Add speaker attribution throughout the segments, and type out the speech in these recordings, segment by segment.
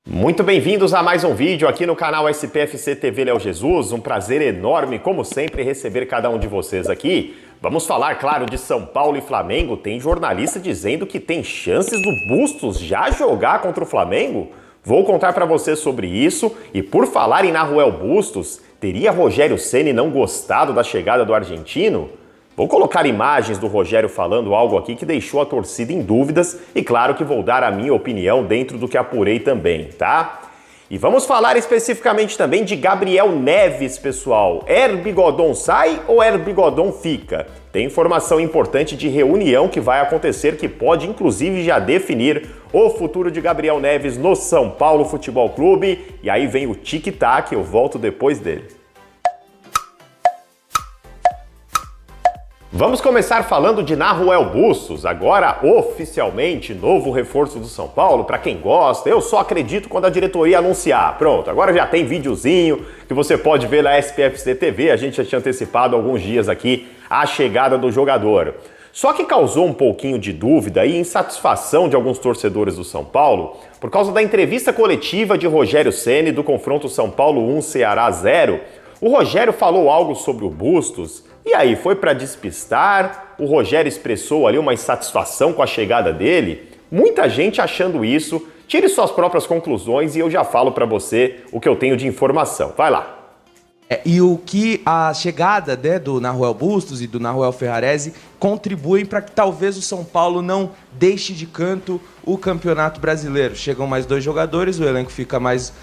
Speaker 1: Muito bem-vindos a mais um vídeo aqui no canal SPFC TV Léo Jesus. Um prazer enorme, como sempre, receber cada um de vocês aqui. Vamos falar, claro, de São Paulo e Flamengo. Tem jornalista dizendo que tem chances do Bustos já jogar contra o Flamengo? Vou contar para vocês sobre isso. E por falar em Nahuel Bustos, teria Rogério Ceni não gostado da chegada do argentino? Vou colocar imagens do Rogério falando algo aqui que deixou a torcida em dúvidas e claro que vou dar a minha opinião dentro do que apurei também, tá? E vamos falar especificamente também de Gabriel Neves, pessoal. Bigodon sai ou Bigodon fica? Tem informação importante de reunião que vai acontecer que pode inclusive já definir o futuro de Gabriel Neves no São Paulo Futebol Clube. E aí vem o tic-tac, eu volto depois dele. Vamos começar falando de Nahuel Bustos, agora oficialmente novo reforço do São Paulo. Para quem gosta, eu só acredito quando a diretoria anunciar. Pronto, agora já tem videozinho que você pode ver na SPFC TV, a gente já tinha antecipado há alguns dias aqui a chegada do jogador. Só que causou um pouquinho de dúvida e insatisfação de alguns torcedores do São Paulo por causa da entrevista coletiva de Rogério Ceni do confronto São Paulo 1, Ceará 0. O Rogério falou algo sobre o Bustos. E aí, foi para despistar? O Rogério expressou ali uma insatisfação com a chegada dele? Muita gente achando isso. Tire suas próprias conclusões e eu já falo para você o que eu tenho de informação. Vai lá.
Speaker 2: E o que a chegada do Nahuel Bustos e do Nahuel Ferrarese contribuem para que talvez o São Paulo não deixe de canto o Campeonato Brasileiro. Chegam mais 2 jogadores, o elenco fica mais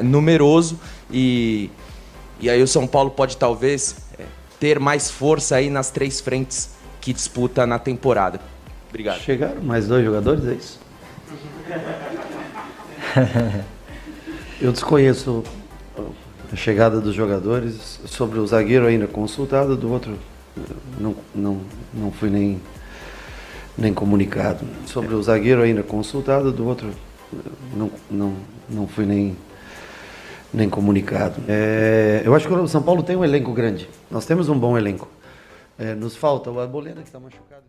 Speaker 2: numeroso e aí o São Paulo pode talvez ter mais força aí nas 3 frentes que disputa na temporada. Obrigado.
Speaker 3: Chegaram mais 2 jogadores, é isso? Eu desconheço a chegada dos jogadores. Sobre o zagueiro ainda consultado, do outro não fui nem comunicado. Sobre o zagueiro ainda consultado, do outro não fui nem comunicado. Eu acho que o São Paulo tem um elenco grande. Nós temos um bom elenco. Nos falta o Arboleda, que está machucado.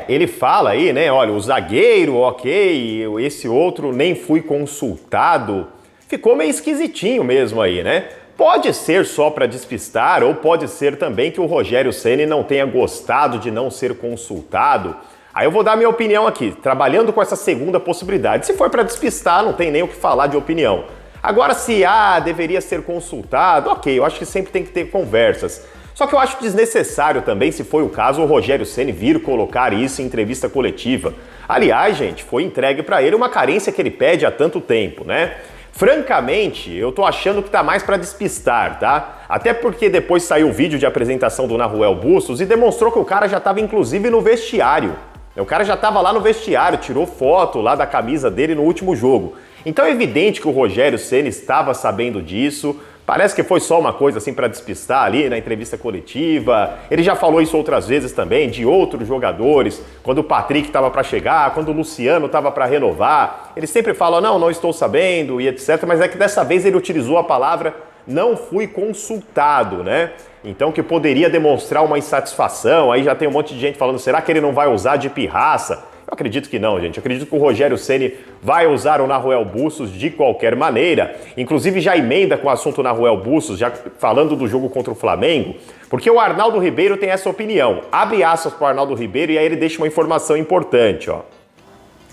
Speaker 1: Ele fala aí, né? Olha, o zagueiro, ok, esse outro nem fui consultado. Ficou meio esquisitinho mesmo aí, né? Pode ser só para despistar ou pode ser também que o Rogério Ceni não tenha gostado de não ser consultado. Aí eu vou dar minha opinião aqui, trabalhando com essa segunda possibilidade. Se for para despistar, não tem nem o que falar de opinião. Agora, se deveria ser consultado, ok, eu acho que sempre tem que ter conversas. Só que eu acho desnecessário também, se foi o caso, o Rogério Ceni vir colocar isso em entrevista coletiva. Aliás, gente, foi entregue para ele uma carência que ele pede há tanto tempo, né? Francamente, eu tô achando que tá mais para despistar, tá? Até porque depois saiu o vídeo de apresentação do Nahuel Bustos e demonstrou que o cara já estava inclusive no vestiário. O cara já estava lá no vestiário, tirou foto lá da camisa dele no último jogo. Então é evidente que o Rogério Ceni estava sabendo disso, parece que foi só uma coisa assim para despistar ali na entrevista coletiva. Ele já falou isso outras vezes também, de outros jogadores, quando o Patrick estava para chegar, quando o Luciano estava para renovar. Ele sempre fala, não estou sabendo e etc, mas é que dessa vez ele utilizou a palavra não fui consultado, né? Então que poderia demonstrar uma insatisfação, aí já tem um monte de gente falando, será que ele não vai usar de pirraça? Eu acredito que não, gente. Eu acredito que o Rogério Ceni vai usar o Nahuel Bustos de qualquer maneira. Inclusive já emenda com o assunto Nahuel Bustos, já falando do jogo contra o Flamengo, porque o Arnaldo Ribeiro tem essa opinião. Abre aspas para o Arnaldo Ribeiro e aí ele deixa uma informação importante, ó.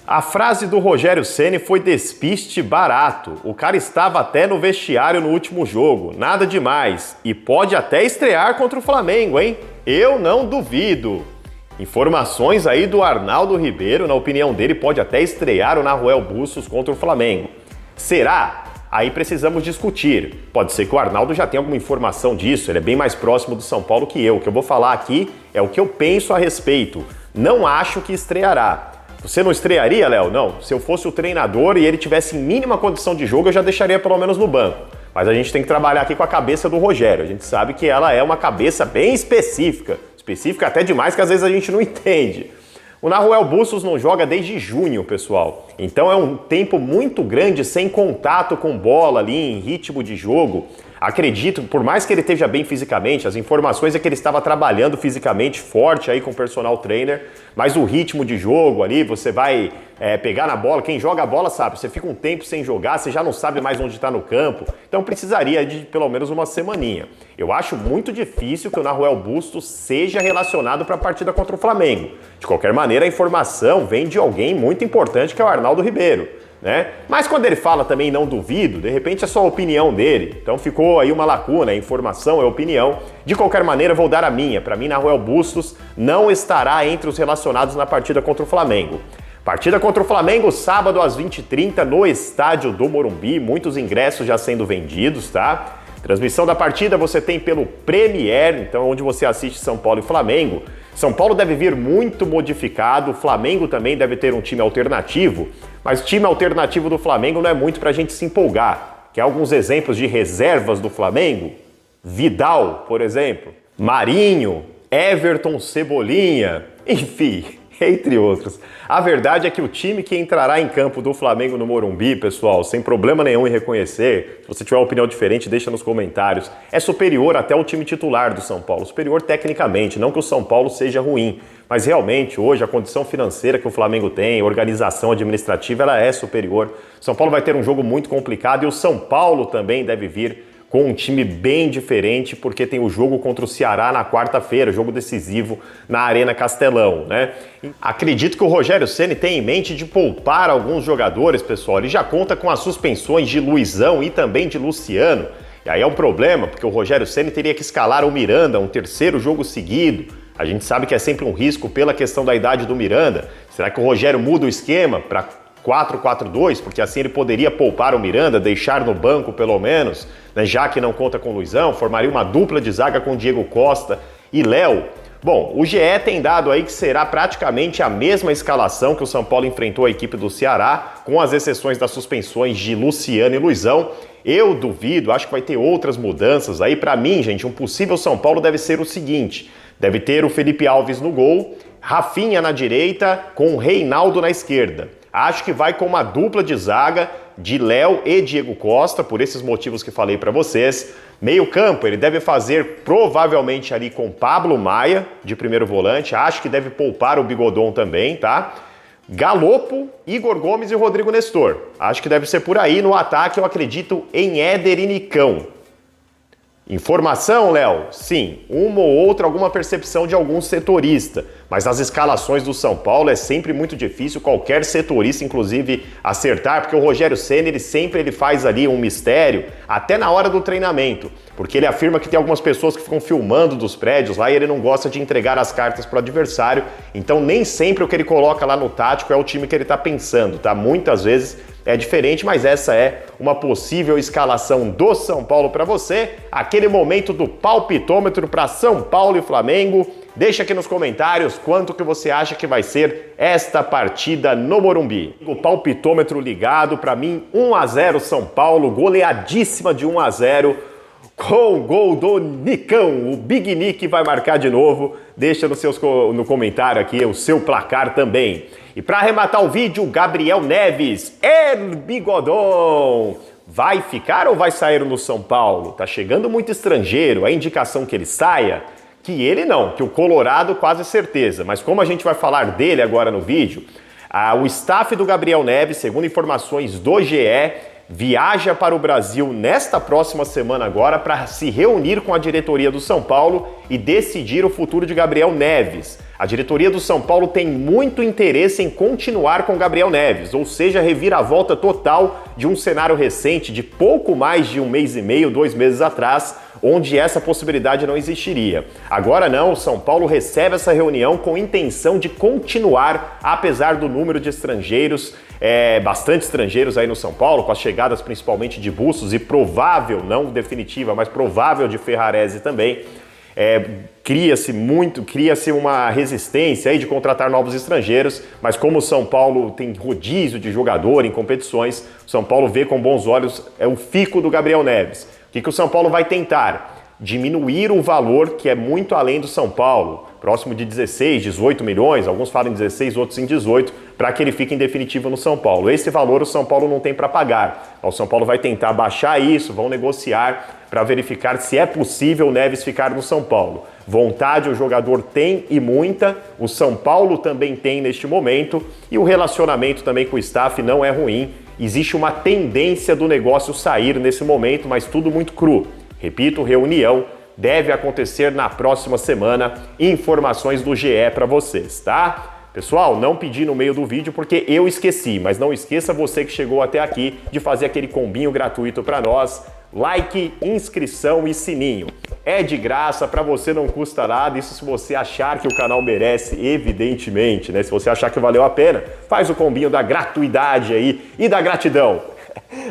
Speaker 1: A frase do Rogério Ceni foi despiste barato. O cara estava até no vestiário no último jogo. Nada demais. E pode até estrear contra o Flamengo, hein? Eu não duvido. Informações aí do Arnaldo Ribeiro, na opinião dele, pode até estrear o Nahuel Bustos contra o Flamengo. Será? Aí precisamos discutir. Pode ser que o Arnaldo já tenha alguma informação disso, ele é bem mais próximo do São Paulo que eu. O que eu vou falar aqui é o que eu penso a respeito. Não acho que estreará. Você não estrearia, Léo? Não. Se eu fosse o treinador e ele tivesse em mínima condição de jogo, eu já deixaria pelo menos no banco. Mas a gente tem que trabalhar aqui com a cabeça do Rogério. A gente sabe que ela é uma cabeça bem específica até demais que às vezes a gente não entende. O Nahuel Bustos não joga desde junho, pessoal. Então é um tempo muito grande sem contato com bola ali, em ritmo de jogo. Acredito, por mais que ele esteja bem fisicamente, as informações é que ele estava trabalhando fisicamente forte aí com o personal trainer, mas o ritmo de jogo ali, você vai pegar na bola, quem joga a bola sabe, você fica um tempo sem jogar, você já não sabe mais onde está no campo, então precisaria de pelo menos uma semaninha. Eu acho muito difícil que o Nahuel Bustos seja relacionado para a partida contra o Flamengo. De qualquer maneira, a informação vem de alguém muito importante, que é o Arnaldo Ribeiro, né? Mas quando ele fala também não duvido, de repente é só a opinião dele. Então ficou aí uma lacuna, informação é opinião. De qualquer maneira, vou dar a minha. Para mim, Nahuel Bustos não estará entre os relacionados na partida contra o Flamengo. Partida contra o Flamengo, sábado às 20h30 no estádio do Morumbi. Muitos ingressos já sendo vendidos, tá? Transmissão da partida você tem pelo Premier, então onde você assiste São Paulo e Flamengo. São Paulo deve vir muito modificado, o Flamengo também deve ter um time alternativo, mas o time alternativo do Flamengo não é muito pra gente se empolgar. Quer alguns exemplos de reservas do Flamengo? Vidal, por exemplo, Marinho, Everton Cebolinha, enfim, entre outros. A verdade é que o time que entrará em campo do Flamengo no Morumbi, pessoal, sem problema nenhum em reconhecer, se você tiver uma opinião diferente, deixa nos comentários, é superior até o time titular do São Paulo, superior tecnicamente, não que o São Paulo seja ruim, mas realmente hoje a condição financeira que o Flamengo tem, a organização administrativa, ela é superior. São Paulo vai ter um jogo muito complicado e o São Paulo também deve vir com um time bem diferente, porque tem o jogo contra o Ceará na quarta-feira, jogo decisivo na Arena Castelão, né? Acredito que o Rogério Ceni tem em mente de poupar alguns jogadores, pessoal. Ele já conta com as suspensões de Luizão e também de Luciano. E aí é um problema, porque o Rogério Ceni teria que escalar o Miranda, um terceiro jogo seguido. A gente sabe que é sempre um risco pela questão da idade do Miranda. Será que o Rogério muda o esquema para 4-4-2, porque assim ele poderia poupar o Miranda, deixar no banco pelo menos, né, já que não conta com o Luizão, formaria uma dupla de zaga com Diego Costa e Léo. Bom, o GE tem dado aí que será praticamente a mesma escalação que o São Paulo enfrentou a equipe do Ceará, com as exceções das suspensões de Luciano e Luizão. Eu duvido, acho que vai ter outras mudanças aí. Para mim, gente, um possível São Paulo deve ser o seguinte: deve ter o Felipe Alves no gol, Rafinha na direita, com o Reinaldo na esquerda. Acho que vai com uma dupla de zaga de Léo e Diego Costa, por esses motivos que falei para vocês. Meio campo, ele deve fazer provavelmente ali com Pablo Maia, de primeiro volante. Acho que deve poupar o Bigodon também, tá? Galopo, Igor Gomes e Rodrigo Nestor. Acho que deve ser por aí. No ataque, eu acredito em Éder e Nicão. Informação, Léo? Sim, uma ou outra, alguma percepção de algum setorista, mas as escalações do São Paulo é sempre muito difícil qualquer setorista, inclusive, acertar, porque o Rogério Ceni, ele faz ali um mistério, até na hora do treinamento, porque ele afirma que tem algumas pessoas que ficam filmando dos prédios lá e ele não gosta de entregar as cartas para o adversário, então nem sempre o que ele coloca lá no tático é o time que ele está pensando, tá? Muitas vezes é diferente, mas essa é uma possível escalação do São Paulo para você. Aquele momento do palpitômetro para São Paulo e Flamengo. Deixa aqui nos comentários quanto que você acha que vai ser esta partida no Morumbi. O palpitômetro ligado, para mim 1-0 São Paulo, goleadíssima de 1-0. Com o gol do Nicão, o Big Nick vai marcar de novo. Deixa no comentário aqui o seu placar também. E para arrematar o vídeo, Gabriel Neves, Bigodon, vai ficar ou vai sair no São Paulo? Tá chegando muito estrangeiro, a indicação que ele saia, que ele não, que o Colorado quase certeza. Mas como a gente vai falar dele agora no vídeo, o staff do Gabriel Neves, segundo informações do GE, viaja para o Brasil nesta próxima semana agora para se reunir com a diretoria do São Paulo e decidir o futuro de Gabriel Neves. A diretoria do São Paulo tem muito interesse em continuar com Gabriel Neves, ou seja, reviravolta total de um cenário recente de pouco mais de 1 mês e meio, 2 meses atrás, onde essa possibilidade não existiria. Agora não, o São Paulo recebe essa reunião com intenção de continuar, apesar do número de estrangeiros, bastante estrangeiros aí no São Paulo, com as chegadas principalmente de Bustos e provável, não definitiva, mas provável de Ferrarese também. Cria-se uma resistência aí de contratar novos estrangeiros, mas como o São Paulo tem rodízio de jogador em competições, o São Paulo vê com bons olhos o fico do Gabriel Neves. O que o São Paulo vai tentar? Diminuir o valor que é muito além do São Paulo, próximo de 16, 18 milhões, alguns falam em 16, outros em 18, para que ele fique em definitivo no São Paulo. Esse valor o São Paulo não tem para pagar. O São Paulo vai tentar baixar isso, vão negociar para verificar se é possível o Neves ficar no São Paulo. Vontade o jogador tem e muita, o São Paulo também tem neste momento e o relacionamento também com o staff não é ruim. Existe uma tendência do negócio sair nesse momento, mas tudo muito cru. Repito, reunião deve acontecer na próxima semana. Informações do GE para vocês, tá? Pessoal, não pedi no meio do vídeo porque eu esqueci, mas não esqueça você que chegou até aqui de fazer aquele combinho gratuito para nós. Like, inscrição e sininho. É de graça, para você não custa nada, isso se você achar que o canal merece, evidentemente, né? Se você achar que valeu a pena, faz o combinho da gratuidade aí e da gratidão.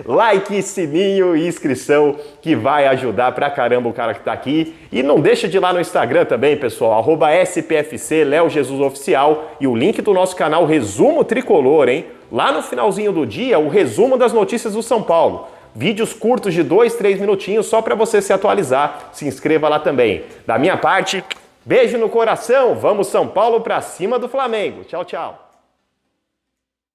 Speaker 1: Like, sininho e inscrição que vai ajudar pra caramba o cara que tá aqui. E não deixa de ir lá no Instagram também, pessoal, @SPFC Léo Jesus Oficial e o link do nosso canal Resumo Tricolor, hein? Lá no finalzinho do dia, o resumo das notícias do São Paulo. Vídeos curtos de 2, 3 minutinhos só para você se atualizar. Se inscreva lá também. Da minha parte, beijo no coração. Vamos São Paulo pra cima do Flamengo. Tchau, tchau.